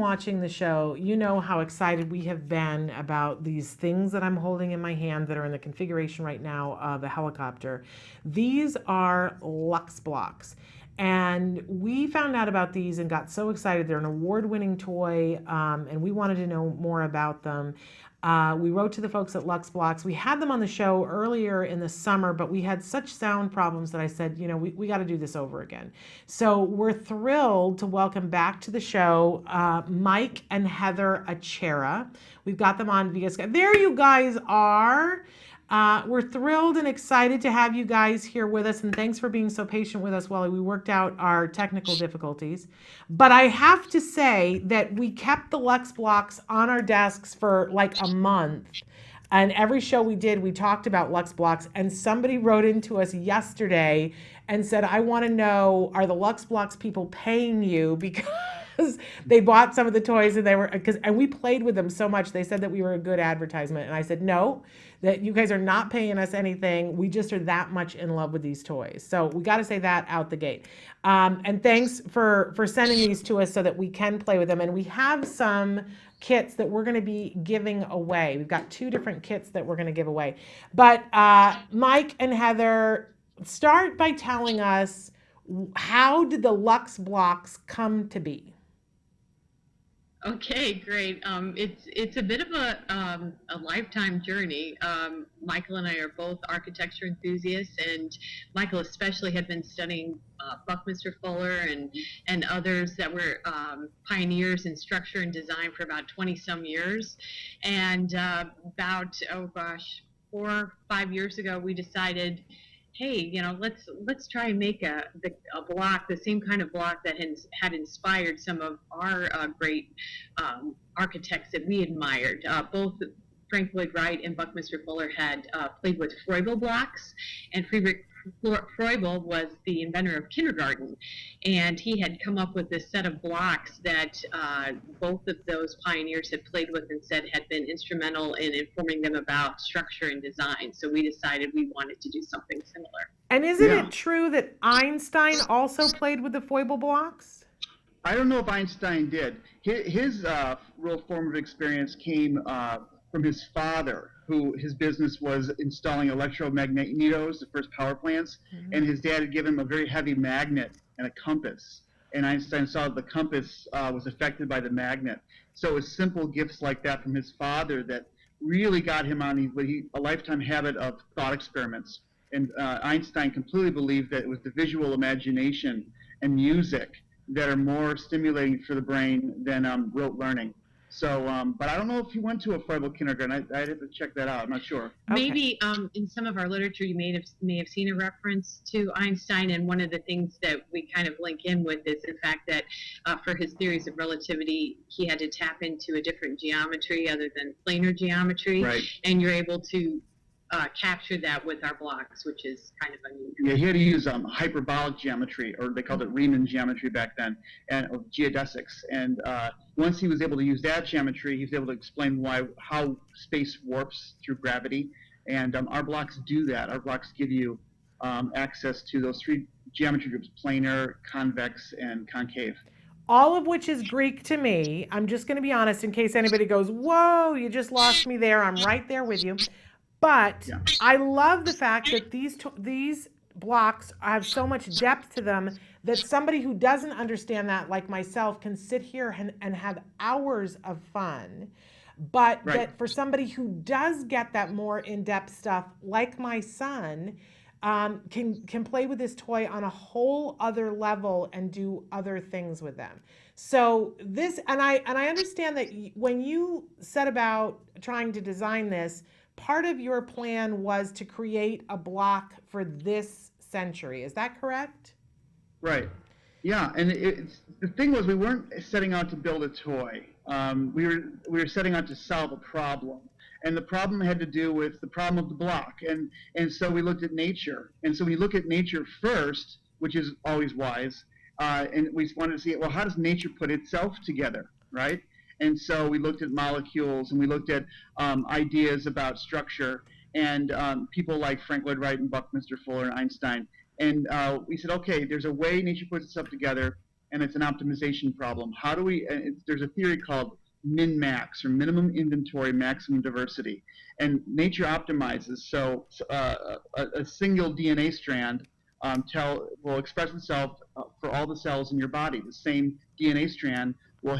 watching the show, you know how excited we have been about these things that I'm holding in my hand that are in the configuration right now of a helicopter. These are Lux Blox. And we found out about these and got so excited. They're an award-winning toy, and we wanted to know more about them. We wrote to the folks at Lux Blox. We had them on the show earlier in the summer, but we had such sound problems that I said, you know, we got to do this over again. So we're thrilled to welcome back to the show Mike and Heather Acerra. We've got them on. There you guys are. We're thrilled and excited to have you guys here with us, and thanks for being so patient with us while we worked out our technical difficulties. But I have to say that we kept the Lux Blox on our desks for like a month. And every show we did, we talked about Lux Blox, and somebody wrote into us yesterday and said, I want to know, are the Lux Blox people paying you? Because they bought some of the toys and and we played with them so much. They said that we were a good advertisement. And I said, no, that you guys are not paying us anything. We just are that much in love with these toys. So we got to say that out the gate. And thanks for sending these to us so that we can play with them. And we have some kits that we're going to be giving away. We've got 2 different kits that we're going to give away. But Mike and Heather, start by telling us, how did the Lux Blox come to be? Okay, great. It's a bit of a lifetime journey. Michael and I are both architecture enthusiasts, and Michael especially had been studying Buckminster Fuller and others that were pioneers in structure and design for about 20-some years. And about, 4 or 5 years ago, we decided, hey, you know, let's try and make a block, the same kind of block that had inspired some of our great architects that we admired. Both Frank Lloyd Wright and Buckminster Fuller had played with Froebel blocks, and Froebel was the inventor of kindergarten, and he had come up with this set of blocks that both of those pioneers had played with and said had been instrumental in informing them about structure and design. So we decided we wanted to do something similar. And isn't it true that Einstein also played with the Froebel blocks? I don't know if Einstein did. His real formative experience came from his father, who his business was installing electromagnetos, the first power plants, and his dad had given him a very heavy magnet and a compass. And Einstein saw that the compass was affected by the magnet. So it was simple gifts like that from his father that really got him on a lifetime habit of thought experiments. And Einstein completely believed that it was the visual imagination and music that are more stimulating for the brain than rote learning. So, but I don't know if he went to a Froebel kindergarten. I'd have to check that out. I'm not sure. Okay. Maybe in some of our literature, you may have seen a reference to Einstein, and one of the things that we kind of link in with is the fact that for his theories of relativity, he had to tap into a different geometry other than planar geometry, right. And you're able to capture that with our blocks, which is kind of unusual. Yeah, he had to use hyperbolic geometry, or they called it Riemann geometry back then, and geodesics. And once he was able to use that geometry, he was able to explain how space warps through gravity. And our blocks do that. Our blocks give you access to those 3 geometry groups: planar, convex, and concave. All of which is Greek to me. I'm just going to be honest in case anybody goes, whoa, you just lost me there. I'm right there with you. But yeah. I love the fact that these blocks have so much depth to them that somebody who doesn't understand that, like myself, can sit here and have hours of fun. But right. That for somebody who does get that more in-depth stuff, like my son, can play with this toy on a whole other level and do other things with them. So this, and I understand that when you set about trying to design this, part of your plan was to create a block for this century. Is that correct? Right. Yeah, and the thing was, we weren't setting out to build a toy. We were setting out to solve a problem, and the problem had to do with the problem of the block. And so we looked at nature. And so we look at nature first, which is always wise, and we wanted to see, well, how does nature put itself together, right? And so we looked at molecules, and we looked at ideas about structure, and people like Frank Lloyd Wright and Buckminster Fuller and Einstein. And we said, okay, there's a way nature puts itself together, and it's an optimization problem. How do we? There's a theory called min-max, or minimum inventory, maximum diversity, and nature optimizes. So a single DNA strand will express itself for all the cells in your body. The same DNA strand will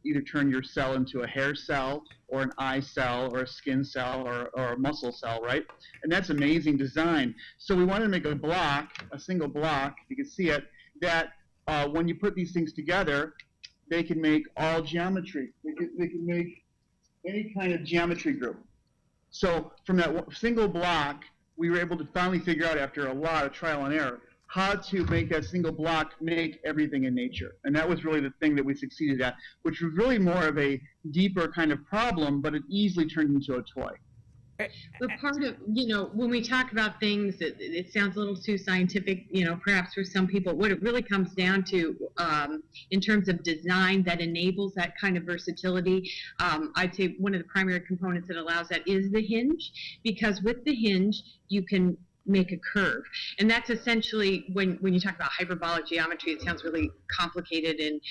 either turn your cell into a hair cell, or an eye cell, or a skin cell, or a muscle cell, right? And that's amazing design. So we wanted to make a single block, you can see it, that when you put these things together, they can make all geometry. They can make any kind of geometry group. So from that single block, we were able to finally figure out, after a lot of trial and error, how to make that single block make everything in nature. And that was really the thing that we succeeded at, which was really more of a deeper kind of problem, but it easily turned into a toy. But part of, when we talk about things, it sounds a little too scientific, perhaps for some people. What it really comes down to, in terms of design that enables that kind of versatility, I'd say one of the primary components that allows that is the hinge, because with the hinge, you can make a curve. And that's essentially, when you talk about hyperbolic geometry, it sounds really complicated and,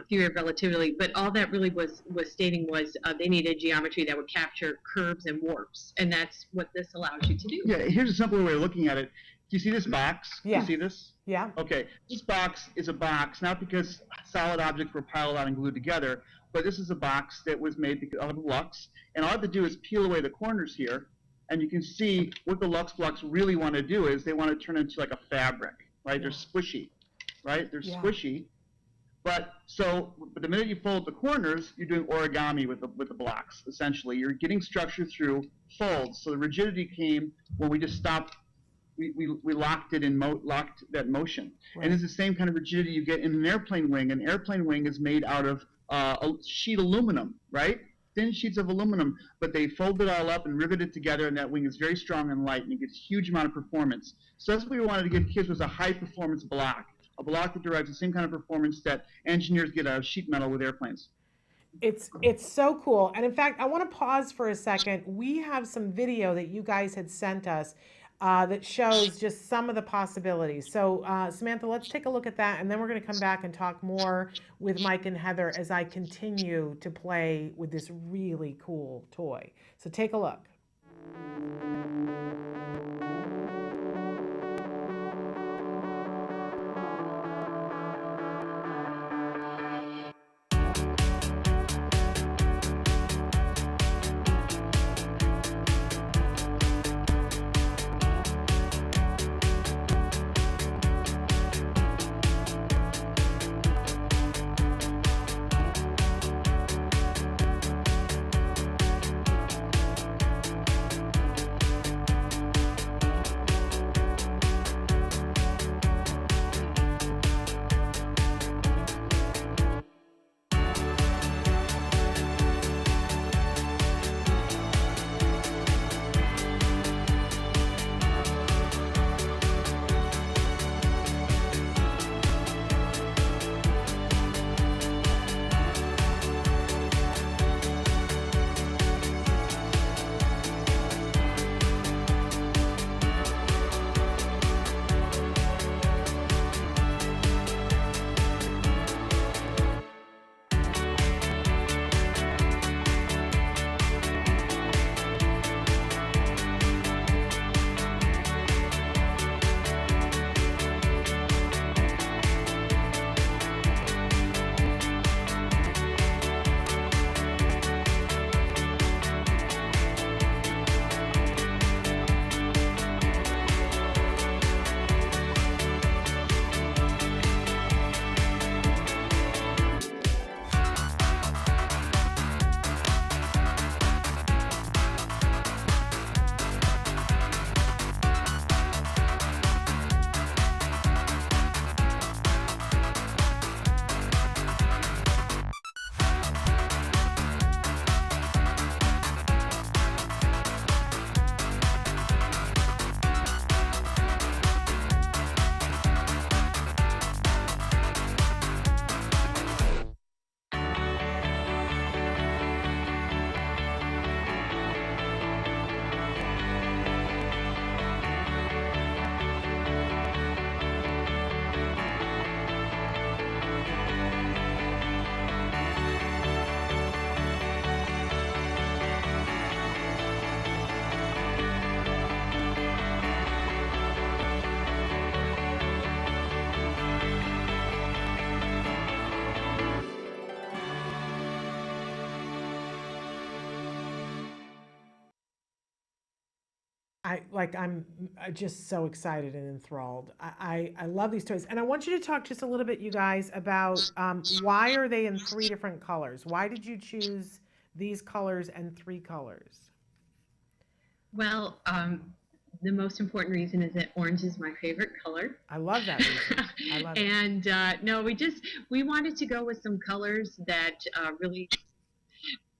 theory of relativity, but all that really was stating was they needed geometry that would capture curves and warps. And that's what this allows you to do. Yeah, here's a simpler way of looking at it. Do you see this box? Yeah. Do you see this? Yeah. Okay, this box is a box, not because solid objects were piled on and glued together, but this is a box that was made out of Lux. And all I have to do is peel away the corners here, and you can see what the Lux Blox really want to do is they want to turn into like a fabric, right? They're squishy, right? They're squishy. But the minute you fold the corners, you're doing origami with the blocks. Essentially, you're getting structure through folds. So the rigidity came when we just stopped. We locked it in locked that motion. Right. And it's the same kind of rigidity you get in an airplane wing. An airplane wing is made out of a sheet aluminum, right? Thin sheets of aluminum, but they fold it all up and rivet it together, and that wing is very strong and light, and it gets a huge amount of performance. So that's what we wanted to give kids, was a high-performance block, a block that derives the same kind of performance that engineers get out of sheet metal with airplanes. It's so cool. And in fact, I want to pause for a second. We have some video that you guys had sent us that shows just some of the possibilities. So Samantha, let's take a look at that, and then we're going to come back and talk more with Mike and Heather as I continue to play with this really cool toy. So take a look. I'm just so excited and enthralled. I love these toys, and I want you to talk just a little bit, you guys, about why are they in three different colors? Why did you choose these colors and three colors? Well, the most important reason is that orange is my favorite color. I love that reason. I love it. And no, we wanted to go with some colors that really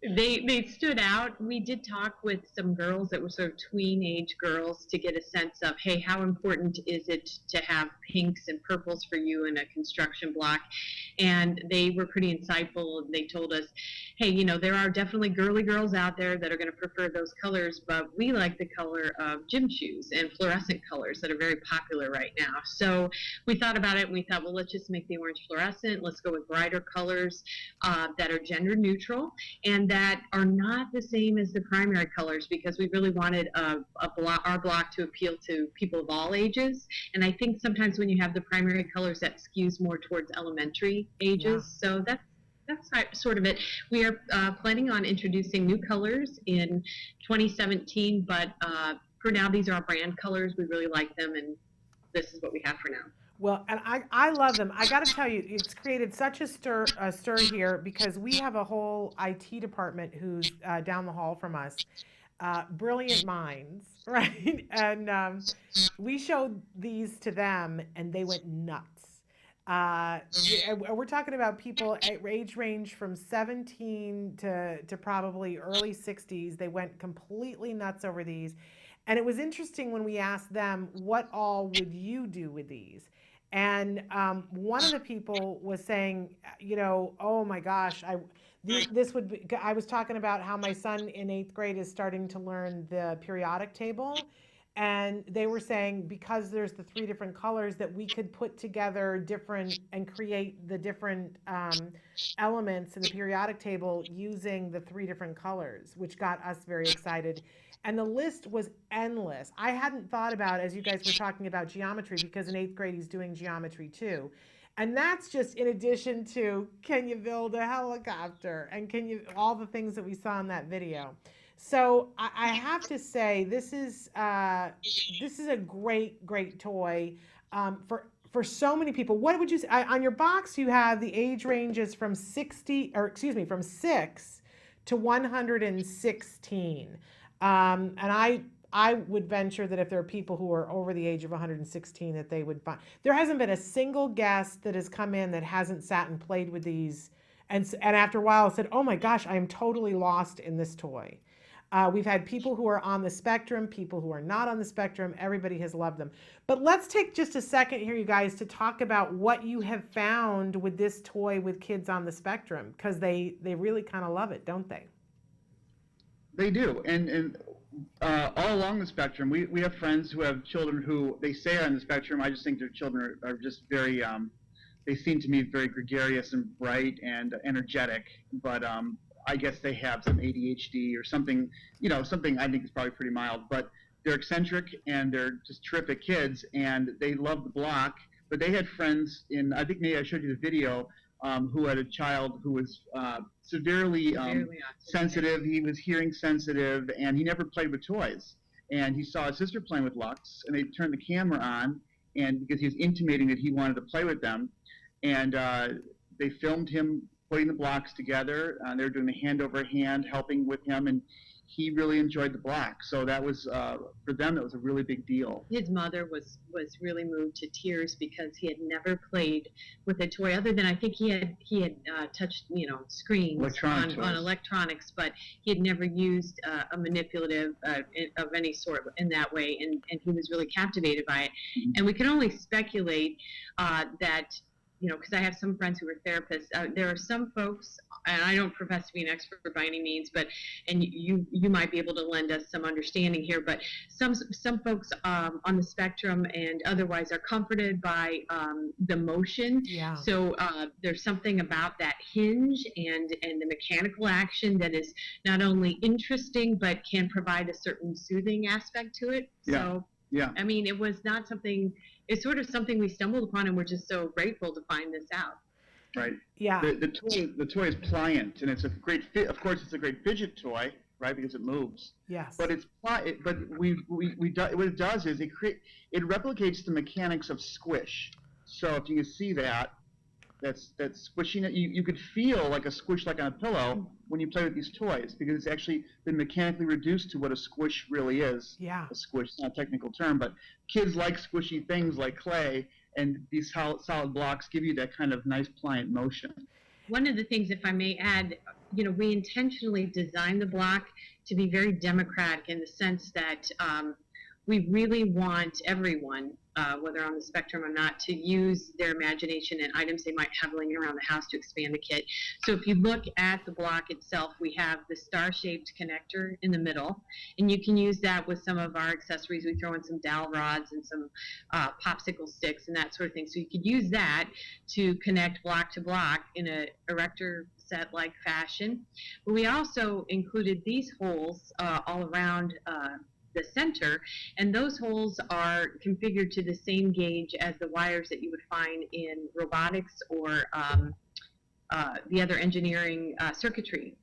they stood out. We did talk with some girls that were sort of tween age girls to get a sense of, hey, how important is it to have pinks and purples for you in a construction block? And they were pretty insightful. They told us, hey, there are definitely girly girls out there that are going to prefer those colors, but we like the color of gym shoes and fluorescent colors that are very popular right now. So we thought about it and we thought, well, let's just make the orange fluorescent. Let's go with brighter colors that are gender neutral and that are not the same as the primary colors, because we really wanted our block to appeal to people of all ages. And I think sometimes when you have the primary colors, that skews more towards elementary ages. Yeah. So that's sort of it. We are planning on introducing new colors in 2017, but for now, these are our brand colors. We really like them, and this is what we have for now. Well, and I love them. I got to tell you, it's created such a stir here, because we have a whole IT department who's down the hall from us, brilliant minds, right? And we showed these to them, and they went nuts. We're talking about people age range from 17 to probably early 60s. They went completely nuts over these. And it was interesting when we asked them, what all would you do with these? And one of the people was saying, oh my gosh, this would be, I was talking about how my son in 8th grade is starting to learn the periodic table. And they were saying, because there's the three different colors, that we could put together different and create the different elements in the periodic table using the three different colors, which got us very excited. And the list was endless. I hadn't thought about, as you guys were talking about geometry, because in 8th grade he's doing geometry too. And that's just in addition to, can you build a helicopter? And all the things that we saw in that video. So I have to say, this is a great toy for so many people. What would you say? On your box, you have the age ranges from 6 to 116. And I would venture that if there are people who are over the age of 116, that they would find. There hasn't been a single guest that has come in that hasn't sat and played with these, and after a while said, oh my gosh, I am totally lost in this toy. We've had people who are on the spectrum, people who are not on the spectrum. Everybody has loved them. But let's take just a second here, you guys, to talk about what you have found with this toy with kids on the spectrum, because they really kind of love it, don't they? They do, and all along the spectrum, we have friends who have children who they say are on the spectrum. I just think their children are just very, they seem to me very gregarious and bright and energetic, but I guess they have some ADHD or something, something I think is probably pretty mild, but they're eccentric and they're just terrific kids, and they love the block. But they had friends I think maybe I showed you the video, who had a child who was severely sensitive. He was hearing sensitive, and he never played with toys. And he saw his sister playing with Lux, and they turned the camera on, and because he was intimating that he wanted to play with them, and they filmed him putting the blocks together. They were doing the hand over hand, helping with him, and he really enjoyed the block. So that was, for them, that was a really big deal. His mother was really moved to tears because he had never played with a toy other than, I think he had touched, screens on electronics, but he had never used a manipulative of any sort in that way, and he was really captivated by it. Mm-hmm. And we can only speculate that, because I have some friends who are therapists. There are some folks, and I don't profess to be an expert by any means, and you might be able to lend us some understanding here, but some folks on the spectrum and otherwise are comforted by the motion. Yeah. So there's something about that hinge and the mechanical action that is not only interesting, but can provide a certain soothing aspect to it. Yeah. So, yeah. I mean, it was not something... It's sort of something we stumbled upon, and we're just so grateful to find this out. Right. Yeah. The toy is pliant, and it's a great fit. Of course, it's a great fidget toy, right? Because it moves. Yes. But what it does is it replicates the mechanics of squish. So if you can see that's squishing it. You could feel like a squish, like on a pillow, when you play with these toys, because it's actually been mechanically reduced to what a squish really is. Yeah. A squish, it's not a technical term, but kids like squishy things like clay, and these solid blocks give you that kind of nice pliant motion. One of the things, if I may add, we intentionally designed the block to be very democratic in the sense that we really want everyone, whether on the spectrum or not, to use their imagination and items they might have laying around the house to expand the kit. So if you look at the block itself, we have the star-shaped connector in the middle, and you can use that with some of our accessories. We throw in some dowel rods and some popsicle sticks and that sort of thing. So you could use that to connect block to block in a erector set-like fashion. But we also included these holes all around the center, and those holes are configured to the same gauge as the wires that you would find in robotics or the other engineering circuitry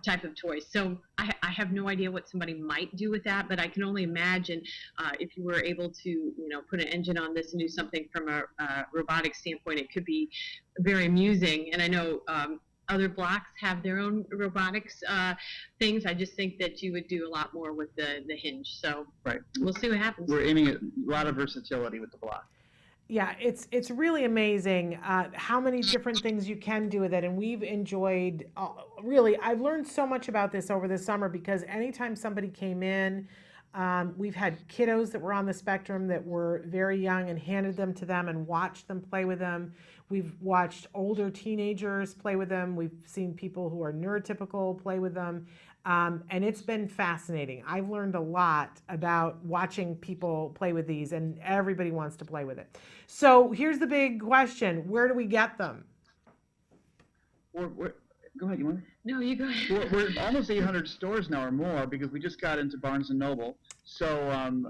type of toys. So I have no idea what somebody might do with that, but I can only imagine if you were able to put an engine on this and do something from a robotic standpoint, it could be very amusing. And I know other blocks have their own robotics things. I just think that you would do a lot more with the hinge. So we'll see what happens. We're aiming at a lot of versatility with the block. Yeah, it's really amazing how many different things you can do with it, and we've enjoyed. Really, I've learned so much about this over the summer because anytime somebody came in, we've had kiddos that were on the spectrum that were very young and handed them to them and watched them play with them. We've watched older teenagers play with them. We've seen people who are neurotypical play with them. And it's been fascinating. I've learned a lot about watching people play with these, and everybody wants to play with it. So here's the big question. Where do we get them? Go ahead, you want to? No, you go ahead. We're almost 800 stores now or more because we just got into Barnes & Noble. So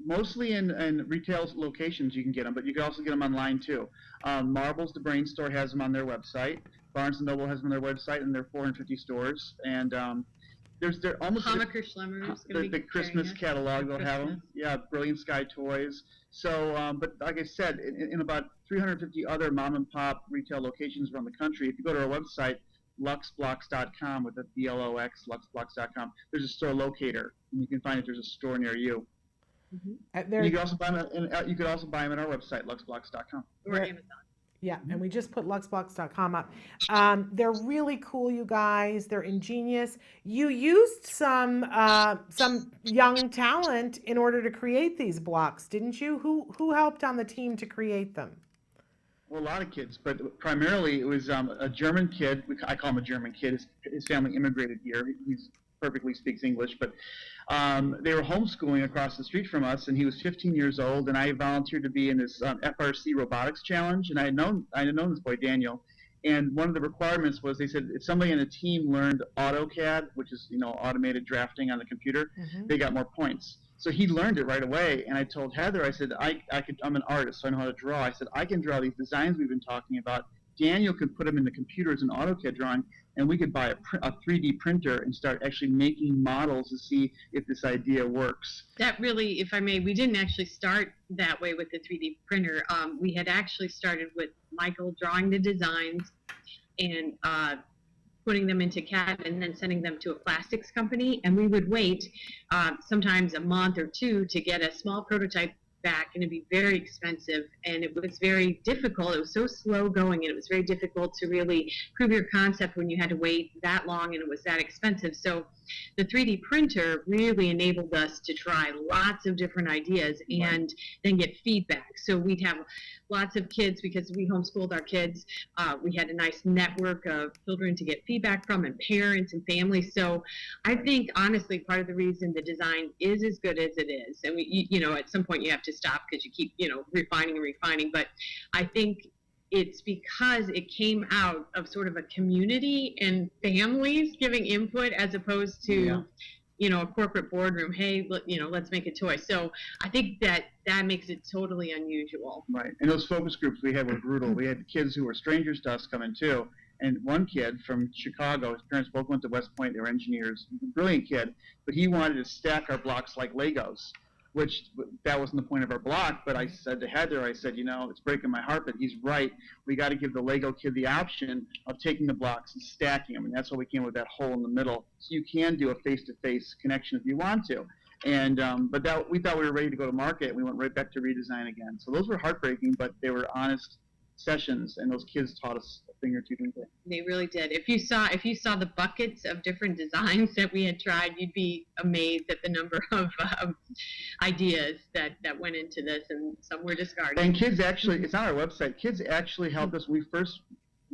mostly in retail locations you can get them, but you can also get them online too. Marbles, the Brain Store, has them on their website. Barnes & Noble has them on their website, and there are 450 stores. And they're almost Hammacher Schlemmer is the Christmas catalog. They'll have them. Yeah, Brilliant Sky Toys. So, but like I said, in about 350 other mom and pop retail locations around the country, if you go to our website, luxblox.com with a BLOX, luxblox.com, there's a store locator, and you can find if there's a store near you. Mm-hmm. You can also buy them. You could also buy them at our website, luxblox.com. Or Amazon. Yeah, and we just put luxblox.com up. They're really cool, you guys. They're ingenious. You used some young talent in order to create these blocks, didn't you? Who helped on the team to create them? Well, a lot of kids, but primarily it was a German kid. I call him a German kid. His family immigrated here. He's perfectly speaks English, but they were homeschooling across the street from us, and he was 15 years old, and I volunteered to be in this FRC robotics challenge, and I had known this boy Daniel, and one of the requirements was they said if somebody in the team learned AutoCAD, which is automated drafting on the computer, they got more points. So he learned it right away, and I told Heather, I said I'm an artist, so I know how to draw. I said I can draw these designs we've been talking about. Daniel could put them in the computer as an AutoCAD drawing, and we could buy a 3D printer and start actually making models to see if this idea works. That really, if I may, we didn't actually start that way with the 3D printer. We had actually started with Michael drawing the designs and putting them into CAD and then sending them to a plastics company, and we would wait sometimes a month or two to get a small prototype back, and it'd be very expensive, and it was very difficult. It was so slow going, and it was very difficult to really prove your concept when you had to wait that long and it was that expensive. So the 3D printer really enabled us to try lots of different ideas and then get feedback. So we'd have lots of kids, because we homeschooled our kids. We had a nice network of children to get feedback from, and parents and families. So I think, honestly, part of the reason the design is as good as it is, and at some point you have to stop because you keep, refining and refining. But I think it's because it came out of sort of a community and families giving input, as opposed to, a corporate boardroom. Hey, let's make a toy. So I think that makes it totally unusual. Right. And those focus groups we had were brutal. We had kids who were strangers to us coming too, And one kid from Chicago, his parents both went to West Point. They were engineers. Brilliant kid, but he wanted to stack our blocks like Legos, which that wasn't the point of our block. But I said to Heather, I said, it's breaking my heart, but he's right. We got to give the Lego kid the option of taking the blocks and stacking them, and that's why we came with that hole in the middle. So you can do a face-to-face connection if you want to. And but that we thought we were ready to go to market. We went right back to redesign again. So those were heartbreaking, but they were honest sessions, and those kids taught us a thing or two, didn't they? They really did. If you saw the buckets of different designs that we had tried, you'd be amazed at the number of ideas that went into this, and some were discarded. And kids actually, it's on our website. Kids actually helped us when we first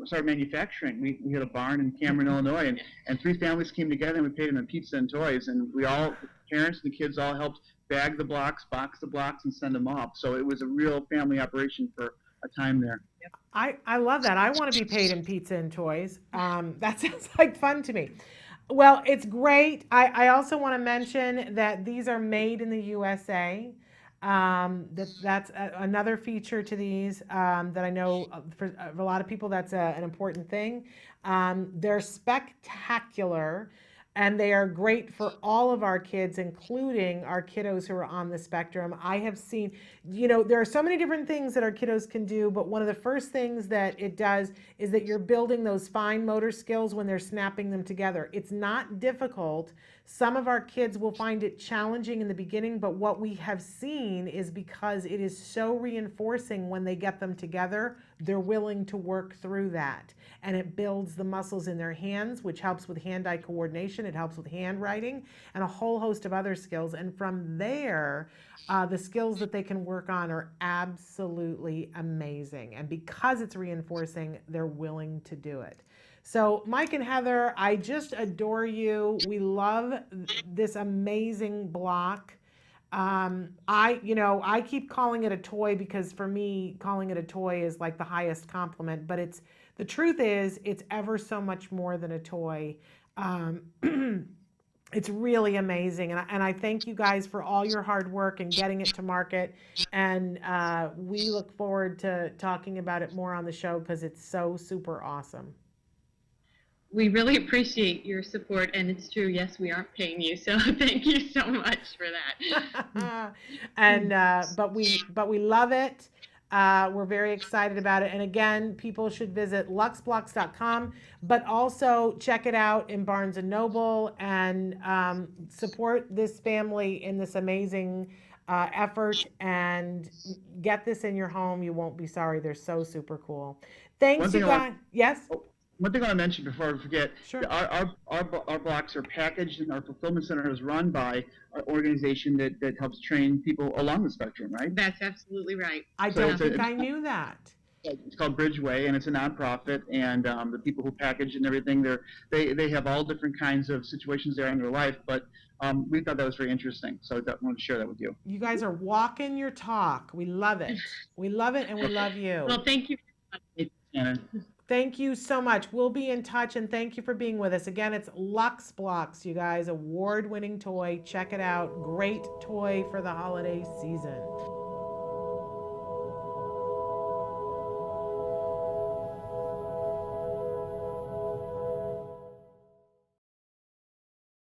started manufacturing. We had a barn in Cameron, Illinois, and 3 families came together, and we paid them in pizza and toys, and we all, parents and the kids, all helped bag the blocks, box the blocks, and send them off. So it was a real family operation for a time there. I love that. I want to be paid in pizza and toys. That sounds like fun to me. Well, it's great. I also want to mention that these are made in the USA. That's another feature to these that I know for a lot of people that's an important thing. They're spectacular. And they are great for all of our kids, including our kiddos who are on the spectrum. I have seen, there are so many different things that our kiddos can do, but one of the first things that it does is that you're building those fine motor skills when they're snapping them together. It's not difficult. Some of our kids will find it challenging in the beginning, but what we have seen is because it is so reinforcing when they get them together, they're willing to work through that. And it builds the muscles in their hands, which helps with hand-eye coordination. It helps with handwriting and a whole host of other skills. And from there, the skills that they can work on are absolutely amazing. And because it's reinforcing, they're willing to do it. So Mike and Heather, I just adore you. We love this amazing block. I keep calling it a toy because for me, calling it a toy is like the highest compliment, but the truth is it's ever so much more than a toy. It's really amazing. And I thank you guys for all your hard work and getting it to market. And we look forward to talking about it more on the show because it's so super awesome. We really appreciate your support, and it's true, yes, we aren't paying you, so thank you so much for that. And but we love it. We're very excited about it. And again, people should visit luxblox.com, but also check it out in Barnes & Noble and support this family in this amazing effort and get this in your home. You won't be sorry. They're so super cool. Thanks, you guys. Yes? One thing I want to mention before I forget, sure. Our blocks are packaged, and our fulfillment center is run by an organization that helps train people along the spectrum, right? That's absolutely right. I don't think I knew that. It's called Bridgeway, and it's a nonprofit, and the people who package and everything, they have all different kinds of situations there in their life, but we thought that was very interesting, so I wanted to share that with you. You guys are walking your talk. We love it. We love it, and we love you. Well, thank you. Anna. Thank you so much. We'll be in touch, and thank you for being with us. Again, it's Lux Blox, you guys, award-winning toy. Check it out. Great toy for the holiday season.